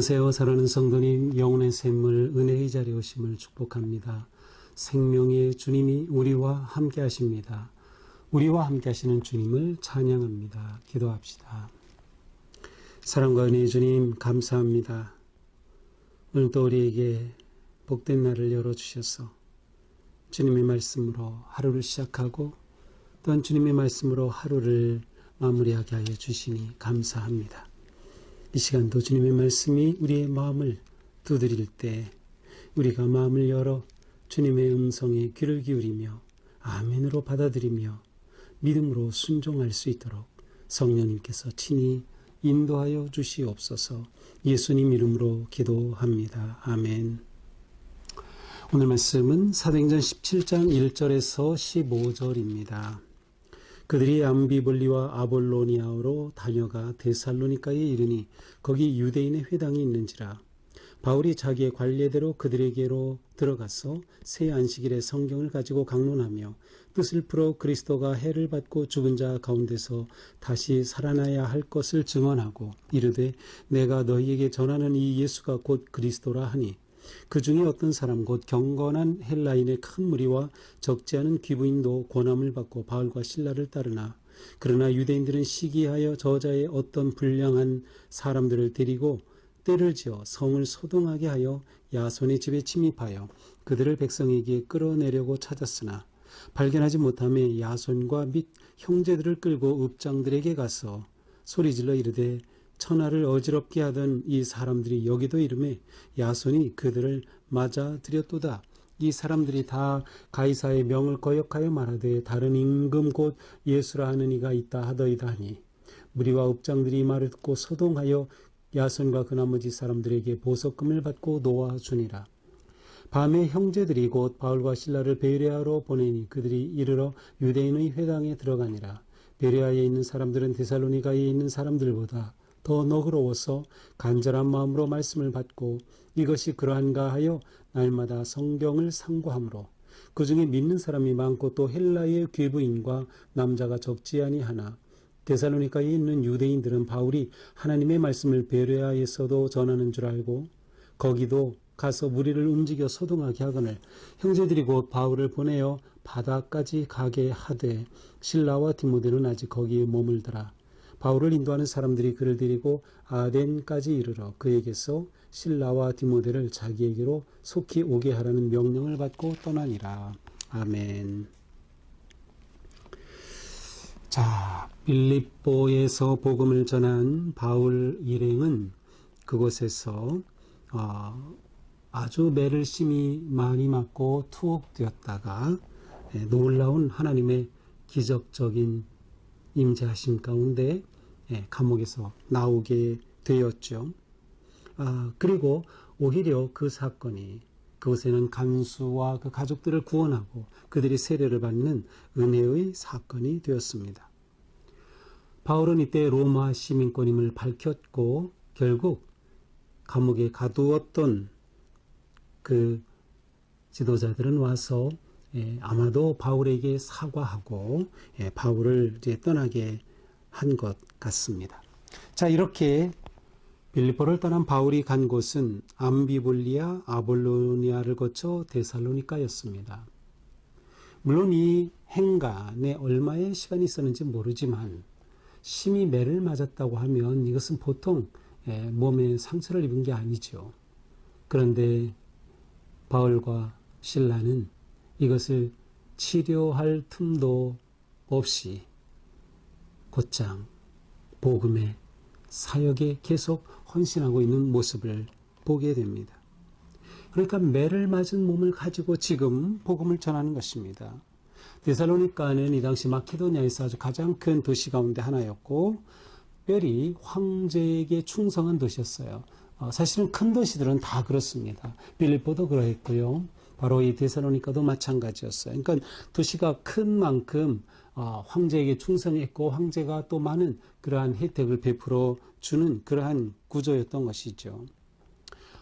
안녕하세요. 사랑하는 성도님, 영혼의 샘물 은혜의 자리에 오심을 축복합니다. 생명의 주님이 우리와 함께 하십니다. 우리와 함께 하시는 주님을 찬양합니다. 기도합시다. 사랑과 은혜의 주님 감사합니다. 오늘도 우리에게 복된 날을 열어주셔서 주님의 말씀으로 하루를 시작하고 또한 주님의 말씀으로 하루를 마무리하게 하여 주시니 감사합니다. 이 시간도 주님의 말씀이 우리의 마음을 두드릴 때 우리가 마음을 열어 주님의 음성에 귀를 기울이며 아멘으로 받아들이며 믿음으로 순종할 수 있도록 성령님께서 친히 인도하여 주시옵소서. 예수님 이름으로 기도합니다. 아멘. 오늘 말씀은 사도행전 17장 1절에서 15절입니다. 그들이 암비볼리와 아볼로니아로 다녀가 데살로니가에 이르니 거기 유대인의 회당이 있는지라. 바울이 자기의 관례대로 그들에게로 들어가서 새 안식일에 성경을 가지고 강론하며 뜻을 풀어 그리스도가 해를 받고 죽은 자 가운데서 다시 살아나야 할 것을 증언하고 이르되 내가 너희에게 전하는 이 예수가 곧 그리스도라 하니 그 중에 어떤 사람 곧 경건한 헬라인의 큰 무리와 적지 않은 귀부인도 고난을 받고 바울과 실라를 따르나 그러나 유대인들은 시기하여 저자의 어떤 불량한 사람들을 데리고 때를 지어 성을 소동하게 하여 야손의 집에 침입하여 그들을 백성에게 끌어내려고 찾았으나 발견하지 못하며 야손과 및 형제들을 끌고 읍장들에게 가서 소리질러 이르되 천하를 어지럽게 하던 이 사람들이 여기도 이르매 야손이 그들을 맞아들였도다. 이 사람들이 다 가이사의 명을 거역하여 말하되 다른 임금 곧 예수라 하는 이가 있다 하더이다 하니 무리와 읍장들이 말을 듣고 소동하여 야손과 그 나머지 사람들에게 보석금을 받고 놓아주니라. 밤에 형제들이 곧 바울과 실라를 베레아로 보내니 그들이 이르러 유대인의 회당에 들어가니라. 베레아에 있는 사람들은 데살로니가에 있는 사람들보다 더 너그러워서 간절한 마음으로 말씀을 받고 이것이 그러한가 하여 날마다 성경을 상고하므로 그 중에 믿는 사람이 많고 또 헬라의 귀부인과 남자가 적지 아니하나 데살로니가에 있는 유대인들은 바울이 하나님의 말씀을 베레아에서도 전하는 줄 알고 거기도 가서 무리를 움직여 소동하게 하거늘 형제들이 곧 바울을 보내어 바다까지 가게 하되 실라와 디모데는 아직 거기에 머물더라. 바울을 인도하는 사람들이 그를 데리고 아덴까지 이르러 그에게서 실라와 디모데를 자기에게로 속히 오게 하라는 명령을 받고 떠나니라. 아멘. 자, 빌립보에서 복음을 전한 바울 일행은 그곳에서 아주 매를 심히 많이 맞고 투옥되었다가 놀라운 하나님의 기적적인 임재하심 가운데 감옥에서 나오게 되었죠. 그리고 오히려 그 사건이 그곳에는 간수와 그 가족들을 구원하고 그들이 세례를 받는 은혜의 사건이 되었습니다. 바울은 이때 로마 시민권임을 밝혔고 결국 감옥에 가두었던 그 지도자들은 와서 아마도 바울에게 사과하고 바울을 이제 떠나게 한 것 같습니다. 자, 이렇게 빌립보를 떠난 바울이 간 곳은 암비볼리아, 아볼로니아를 거쳐 데살로니가였습니다. 물론 이 행간에 얼마의 시간이 있었는지 모르지만 심히 매를 맞았다고 하면 이것은 보통 몸에 상처를 입은 게 아니죠. 그런데 바울과 실라는 이것을 치료할 틈도 없이 곧장 복음의 사역에 계속 헌신하고 있는 모습을 보게 됩니다. 그러니까 매를 맞은 몸을 가지고 지금 복음을 전하는 것입니다. 데살로니가는 이 당시 마케도니아에서 아주 가장 큰 도시 가운데 하나였고 특별히 황제에게 충성한 도시였어요. 사실은 큰 도시들은 다 그렇습니다. 빌립보도 그러했고요. 바로 이 데살로니가도 마찬가지였어요. 그러니까 도시가 큰 만큼 황제에게 충성했고 황제가 또 많은 그러한 혜택을 베풀어 주는 그러한 구조였던 것이죠.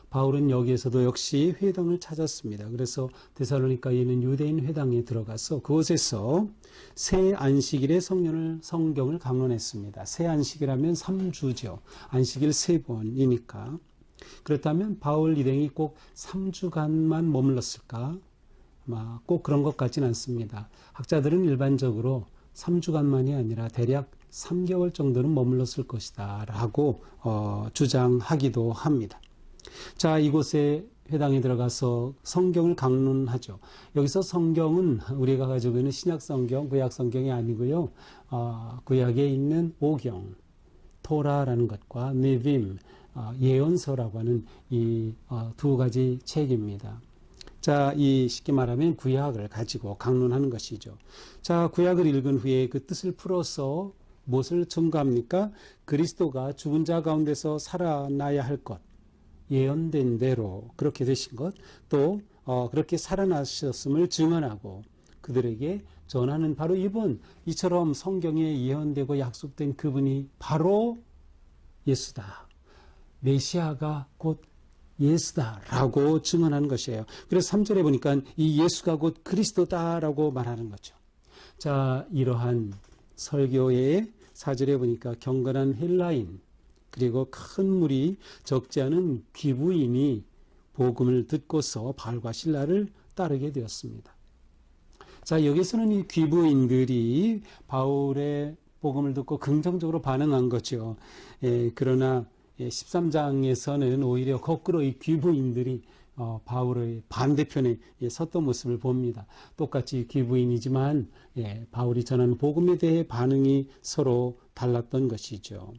바울은 여기에서도 역시 회당을 찾았습니다. 그래서 데살로니가에 있는 유대인 회당에 들어가서 그곳에서 새 안식일의 성경을 강론했습니다. 새 안식이라면 3주죠. 안식일 3번이니까. 그렇다면 바울 일행이 꼭 3주간만 머물렀을까? 아마 꼭 그런 것 같지는 않습니다. 학자들은 일반적으로 3주간만이 아니라 대략 3개월 정도는 머물렀을 것이다 라고 주장하기도 합니다. 자, 이곳에 회당에 들어가서 성경을 강론하죠. 여기서 성경은 우리가 가지고 있는 신약 성경, 구약 성경이 아니고요. 구약에 있는 오경, 토라라는 것과 네빔, 예언서라고 하는 이 두 가지 책입니다. 자, 이 쉽게 말하면 구약을 가지고 강론하는 것이죠. 자, 구약을 읽은 후에 그 뜻을 풀어서 무엇을 증거합니까? 그리스도가 죽은 자 가운데서 살아나야 할 것, 예언된 대로 그렇게 되신 것, 또 그렇게 살아나셨음을 증언하고 그들에게 전하는 바로 이처럼 성경에 예언되고 약속된 그분이 바로 예수다. 메시아가 곧 예수다라고 증언하는 것이에요. 그래서 3절에 보니까 이 예수가 곧 그리스도다라고 말하는 거죠. 자, 이러한 설교의 4절에 보니까 경건한 헬라인 그리고 큰 무리 적지 않은 귀부인이 복음을 듣고서 바울과 실라를 따르게 되었습니다. 자, 여기서는 이 귀부인들이 바울의 복음을 듣고 긍정적으로 반응한 거죠. 그러나 13장에서는 오히려 거꾸로 이 귀부인들이 바울의 반대편에 섰던 모습을 봅니다. 똑같이 귀부인이지만 바울이 전하는 복음에 대해 반응이 서로 달랐던 것이죠.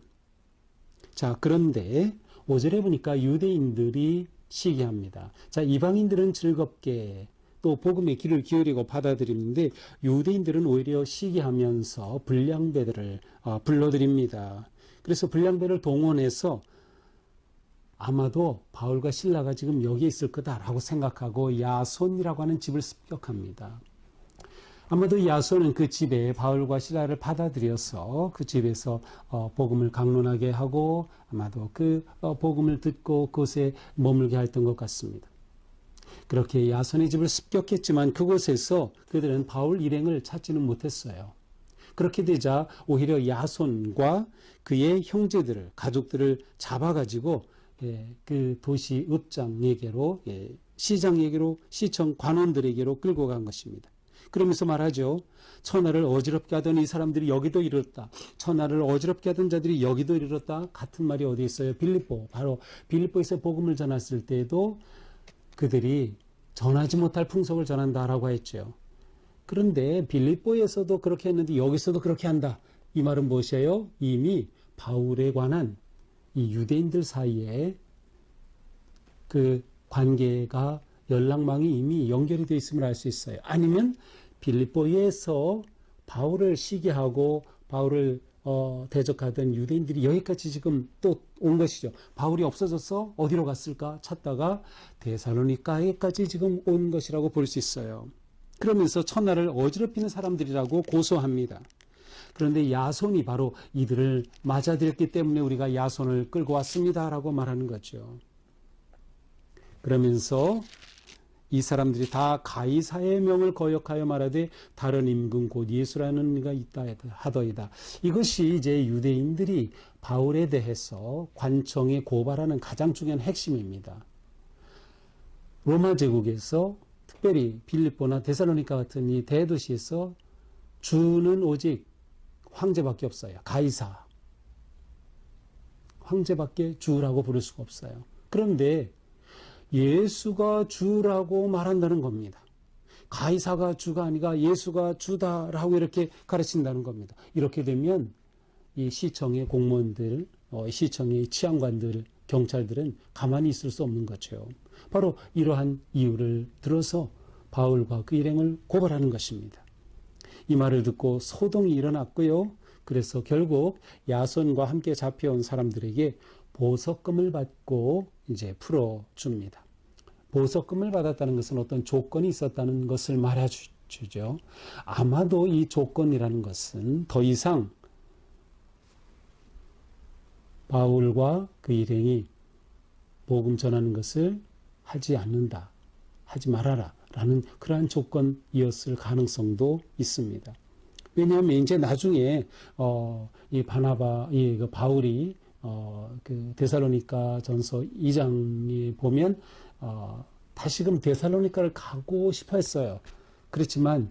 자, 그런데 5절에 보니까 유대인들이 시기합니다. 자, 이방인들은 즐겁게 또 복음의 귀를 기울이고 받아들이는데 유대인들은 오히려 시기하면서 불량배들을 불러들입니다. 그래서 불량배를 동원해서 아마도 바울과 실라가 지금 여기에 있을 거다라고 생각하고 야손이라고 하는 집을 습격합니다. 아마도 야손은 그 집에 바울과 실라를 받아들여서 그 집에서 복음을 강론하게 하고 아마도 그 복음을 듣고 그곳에 머물게 했던 것 같습니다. 그렇게 야손의 집을 습격했지만 그곳에서 그들은 바울 일행을 찾지는 못했어요. 그렇게 되자 오히려 야손과 그의 형제들을, 가족들을 잡아가지고 그 도시 읍장에게로, 시장에게로, 시청 관원들에게로 끌고 간 것입니다. 그러면서 말하죠. 천하를 어지럽게 하던 이 사람들이 여기도 이르렀다. 천하를 어지럽게 하던 자들이 여기도 이르렀다. 같은 말이 어디 있어요? 빌립보. 바로 빌립보에서 복음을 전했을 때에도 그들이 전하지 못할 풍속을 전한다라고 했죠. 그런데 빌립보에서도 그렇게 했는데 여기서도 그렇게 한다. 이 말은 무엇이에요? 이미 바울에 관한 이 유대인들 사이에 그 관계가 연락망이 이미 연결이 되어 있음을 알 수 있어요. 아니면 빌립보에서 바울을 시기하고 바울을 대적하던 유대인들이 여기까지 지금 또 온 것이죠. 바울이 없어져서 어디로 갔을까 찾다가 데살로니가에까지 지금 온 것이라고 볼 수 있어요. 그러면서 천하를 어지럽히는 사람들이라고 고소합니다. 그런데 야손이 바로 이들을 맞아들였기 때문에 우리가 야손을 끌고 왔습니다라고 말하는 거죠. 그러면서 이 사람들이 다 가이사의 명을 거역하여 말하되 다른 임금 곧 예수라는 이가 있다 하더이다. 이것이 이제 유대인들이 바울에 대해서 관청에 고발하는 가장 중요한 핵심입니다. 로마 제국에서 특별히 빌립보나 데살로니가 같은 이 대도시에서 주는 오직 황제밖에 없어요. 가이사. 황제밖에 주라고 부를 수가 없어요. 그런데 예수가 주라고 말한다는 겁니다. 가이사가 주가 아니라 예수가 주다라고 이렇게 가르친다는 겁니다. 이렇게 되면 이 시청의 공무원들, 시청의 치안관들, 경찰들은 가만히 있을 수 없는 거죠. 바로 이러한 이유를 들어서 바울과 그 일행을 고발하는 것입니다. 이 말을 듣고 소동이 일어났고요. 그래서 결국 야손과 함께 잡혀온 사람들에게 보석금을 받고 이제 풀어줍니다. 보석금을 받았다는 것은 어떤 조건이 있었다는 것을 말해주죠. 아마도 이 조건이라는 것은 더 이상 바울과 그 일행이 복음 전하는 것을 하지 않는다, 하지 말아라 라는 그러한 조건이었을 가능성도 있습니다. 왜냐하면 이제 나중에 이 바나바, 그 바울이 그 데살로니가 전서 2장에 보면 다시금 데살로니가를 가고 싶어 했어요. 그렇지만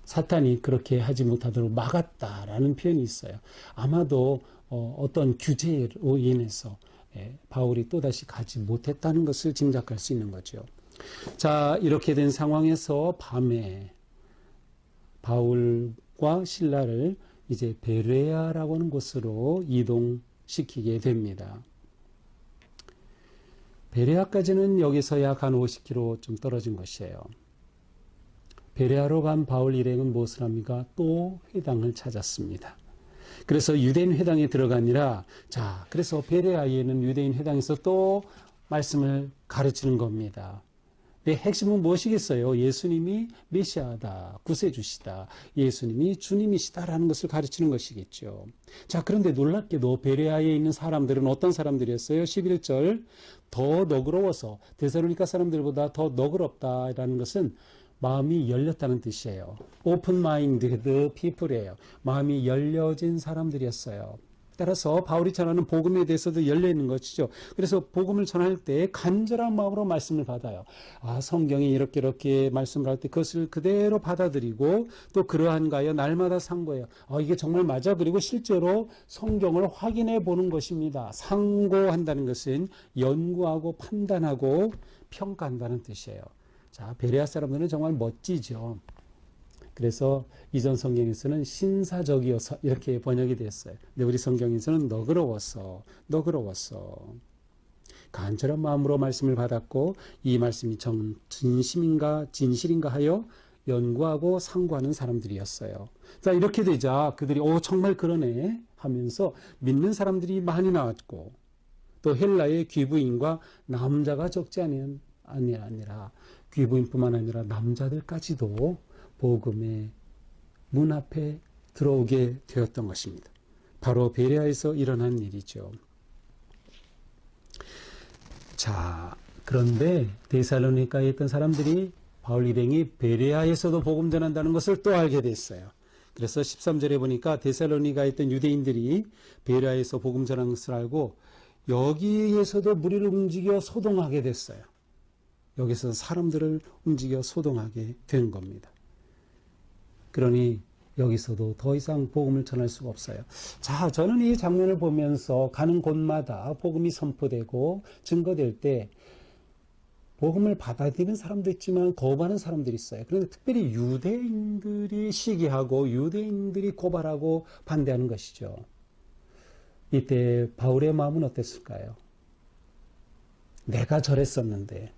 사탄이 그렇게 하지 못하도록 막았다라는 표현이 있어요. 아마도 어떤 규제로 인해서 바울이 또다시 가지 못했다는 것을 짐작할 수 있는 거죠. 자, 이렇게 된 상황에서 밤에 바울과 실라를 이제 베레아라고 하는 곳으로 이동시키게 됩니다. 베레아까지는 여기서 약 한 50km 좀 떨어진 것이에요. 베레아로 간 바울 일행은 무엇을 합니까? 또 회당을 찾았습니다. 그래서 유대인 회당에 들어가니라, 자, 그래서 베레아에 있는 유대인 회당에서 또 말씀을 가르치는 겁니다. 네, 핵심은 무엇이겠어요? 예수님이 메시아다, 구세주시다, 예수님이 주님이시다라는 것을 가르치는 것이겠죠. 자, 그런데 놀랍게도 베레아에 있는 사람들은 어떤 사람들이었어요? 11절, 더 너그러워서, 데살로니가 사람들보다 더 너그럽다라는 것은 마음이 열렸다는 뜻이에요. 오픈 마인드 피플이에요. 마음이 열려진 사람들이었어요. 따라서 바울이 전하는 복음에 대해서도 열려 있는 것이죠. 그래서 복음을 전할 때 간절한 마음으로 말씀을 받아요. 성경이 이렇게 말씀을 할 때 그것을 그대로 받아들이고 또 그러한가요? 날마다 상고해요. 이게 정말 맞아? 그리고 실제로 성경을 확인해 보는 것입니다. 상고한다는 것은 연구하고 판단하고 평가한다는 뜻이에요. 자, 베레아 사람들은 정말 멋지죠. 그래서 이전 성경에서는 신사적이어서 이렇게 번역이 됐어요. 근데 우리 성경에서는 너그러워서 간절한 마음으로 말씀을 받았고 이 말씀이 진심인가 진실인가 하여 연구하고 상고하는 사람들이었어요. 자, 이렇게 되자 그들이 정말 그러네 하면서 믿는 사람들이 많이 나왔고 또 헬라의 귀부인과 남자가 적지 아니라 귀부인뿐만 아니라 남자들까지도 복음의 문 앞에 들어오게 되었던 것입니다. 바로 베레아에서 일어난 일이죠. 자, 그런데 데살로니가에 있던 사람들이 바울 일행이 베레아에서도 복음 전한다는 것을 또 알게 됐어요. 그래서 13절에 보니까 데살로니가에 있던 유대인들이 베레아에서 복음 전한 것을 알고 여기에서도 무리를 움직여 소동하게 됐어요. 여기서 사람들을 움직여 소동하게 된 겁니다. 그러니 여기서도 더 이상 복음을 전할 수가 없어요. 자, 저는 이 장면을 보면서 가는 곳마다 복음이 선포되고 증거될 때 복음을 받아들이는 사람도 있지만 거부하는 사람들이 있어요. 그런데 특별히 유대인들이 시기하고 유대인들이 고발하고 반대하는 것이죠. 이때 바울의 마음은 어땠을까요? 내가 저랬었는데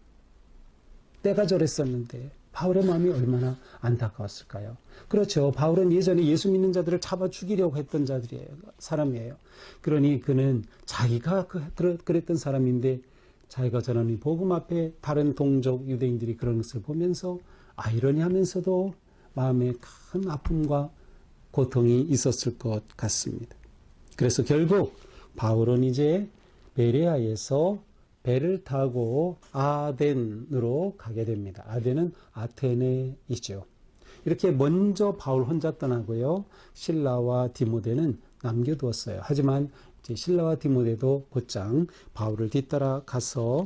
바울의 마음이 얼마나 안타까웠을까요? 그렇죠. 바울은 예전에 예수 믿는 자들을 잡아 죽이려고 했던 사람이에요. 그러니 그는 자기가 그랬던 사람인데 자기가 전하는 복음 앞에 다른 동족 유대인들이 그런 것을 보면서 아이러니하면서도 마음에 큰 아픔과 고통이 있었을 것 같습니다. 그래서 결국 바울은 이제 베레아에서 배를 타고 아덴으로 가게 됩니다. 아덴은 아테네이죠. 이렇게 먼저 바울 혼자 떠나고요. 실라와 디모데는 남겨두었어요. 하지만 이제 실라와 디모데도 곧장 바울을 뒤따라 가서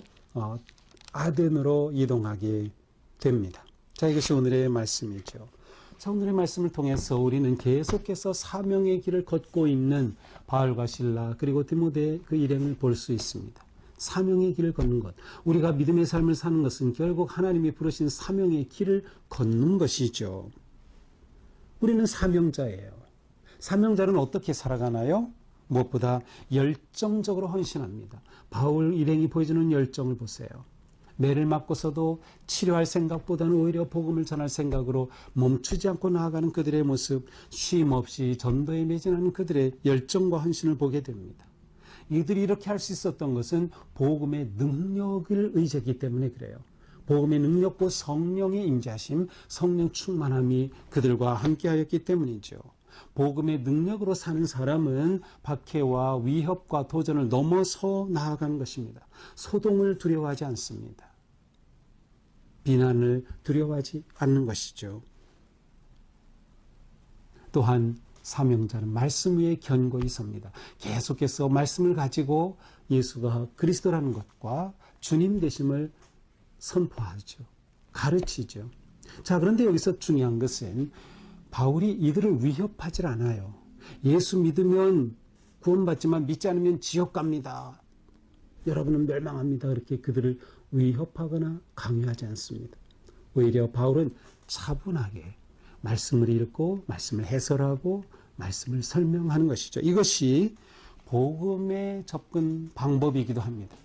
아덴으로 이동하게 됩니다. 자, 이것이 오늘의 말씀이죠. 자, 오늘의 말씀을 통해서 우리는 계속해서 사명의 길을 걷고 있는 바울과 실라 그리고 디모데 그 일행을 볼 수 있습니다. 사명의 길을 걷는 것. 우리가 믿음의 삶을 사는 것은 결국 하나님이 부르신 사명의 길을 걷는 것이죠. 우리는 사명자예요. 사명자는 어떻게 살아가나요? 무엇보다 열정적으로 헌신합니다. 바울 일행이 보여주는 열정을 보세요. 매를 맞고서도 치료할 생각보다는 오히려 복음을 전할 생각으로 멈추지 않고 나아가는 그들의 모습, 쉼 없이 전도에 매진하는 그들의 열정과 헌신을 보게 됩니다. 이들이 이렇게 할 수 있었던 것은 복음의 능력을 의지했기 때문에 그래요. 복음의 능력과 성령의 임재하심, 성령 충만함이 그들과 함께하였기 때문이죠. 복음의 능력으로 사는 사람은 박해와 위협과 도전을 넘어서 나아가는 것입니다. 소동을 두려워하지 않습니다. 비난을 두려워하지 않는 것이죠. 또한 사명자는 말씀 위에 견고히 섭니다. 계속해서 말씀을 가지고 예수가 그리스도라는 것과 주님 되심을 선포하죠. 가르치죠. 자, 그런데 여기서 중요한 것은 바울이 이들을 위협하지 않아요. 예수 믿으면 구원받지만 믿지 않으면 지옥 갑니다. 여러분은 멸망합니다. 그렇게 그들을 위협하거나 강요하지 않습니다. 오히려 바울은 차분하게 말씀을 읽고 말씀을 해설하고 말씀을 설명하는 것이죠. 이것이 복음의 접근 방법이기도 합니다.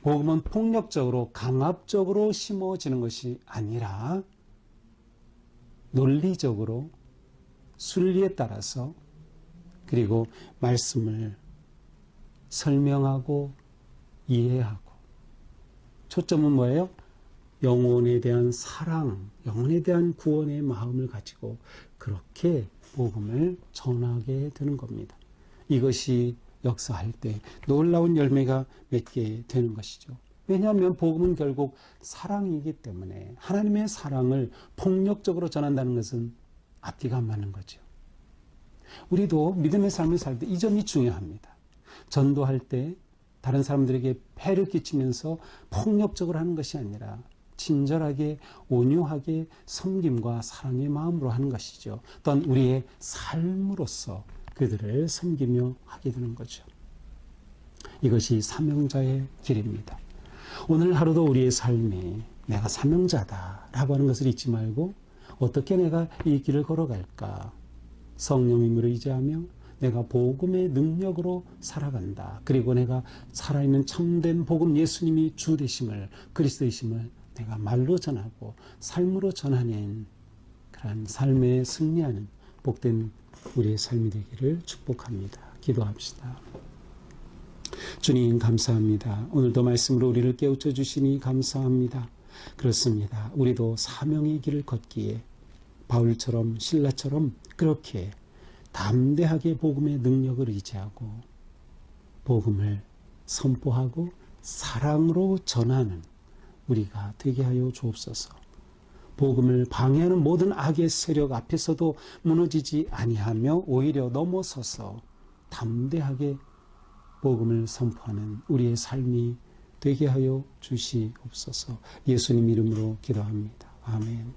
복음은 폭력적으로 강압적으로 심어지는 것이 아니라 논리적으로 순리에 따라서 그리고 말씀을 설명하고 이해하고 초점은 뭐예요? 영혼에 대한 사랑, 영혼에 대한 구원의 마음을 가지고 그렇게 복음을 전하게 되는 겁니다. 이것이 역사할 때 놀라운 열매가 맺게 되는 것이죠. 왜냐하면 복음은 결국 사랑이기 때문에 하나님의 사랑을 폭력적으로 전한다는 것은 앞뒤가 안 맞는 거죠. 우리도 믿음의 삶을 살 때 이 점이 중요합니다. 전도할 때 다른 사람들에게 폐를 끼치면서 폭력적으로 하는 것이 아니라 친절하게 온유하게 섬김과 사랑의 마음으로 하는 것이죠. 또한 우리의 삶으로서 그들을 섬기며 하게 되는 거죠. 이것이 사명자의 길입니다. 오늘 하루도 우리의 삶이 내가 사명자다라고 하는 것을 잊지 말고 어떻게 내가 이 길을 걸어갈까? 성령의 힘을 의지하며 내가 복음의 능력으로 살아간다. 그리고 내가 살아있는 참된 복음 예수님이 주 되심을 그리스도이심을 내가 말로 전하고 삶으로 전하는 그런 삶에 승리하는 복된 우리의 삶이 되기를 축복합니다. 기도합시다. 주님 감사합니다. 오늘도 말씀으로 우리를 깨우쳐 주시니 감사합니다. 그렇습니다. 우리도 사명의 길을 걷기에 바울처럼 신라처럼 그렇게 담대하게 복음의 능력을 의지하고 복음을 선포하고 사랑으로 전하는 우리가 되게 하여 주옵소서. 복음을 방해하는 모든 악의 세력 앞에서도 무너지지 아니하며 오히려 넘어서서 담대하게 복음을 선포하는 우리의 삶이 되게 하여 주시옵소서. 예수님 이름으로 기도합니다. 아멘.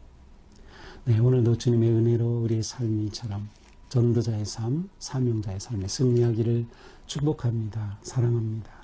네, 오늘도 주님의 은혜로 우리의 삶이처럼 전도자의 삶, 사명자의 삶에 승리하기를 축복합니다. 사랑합니다.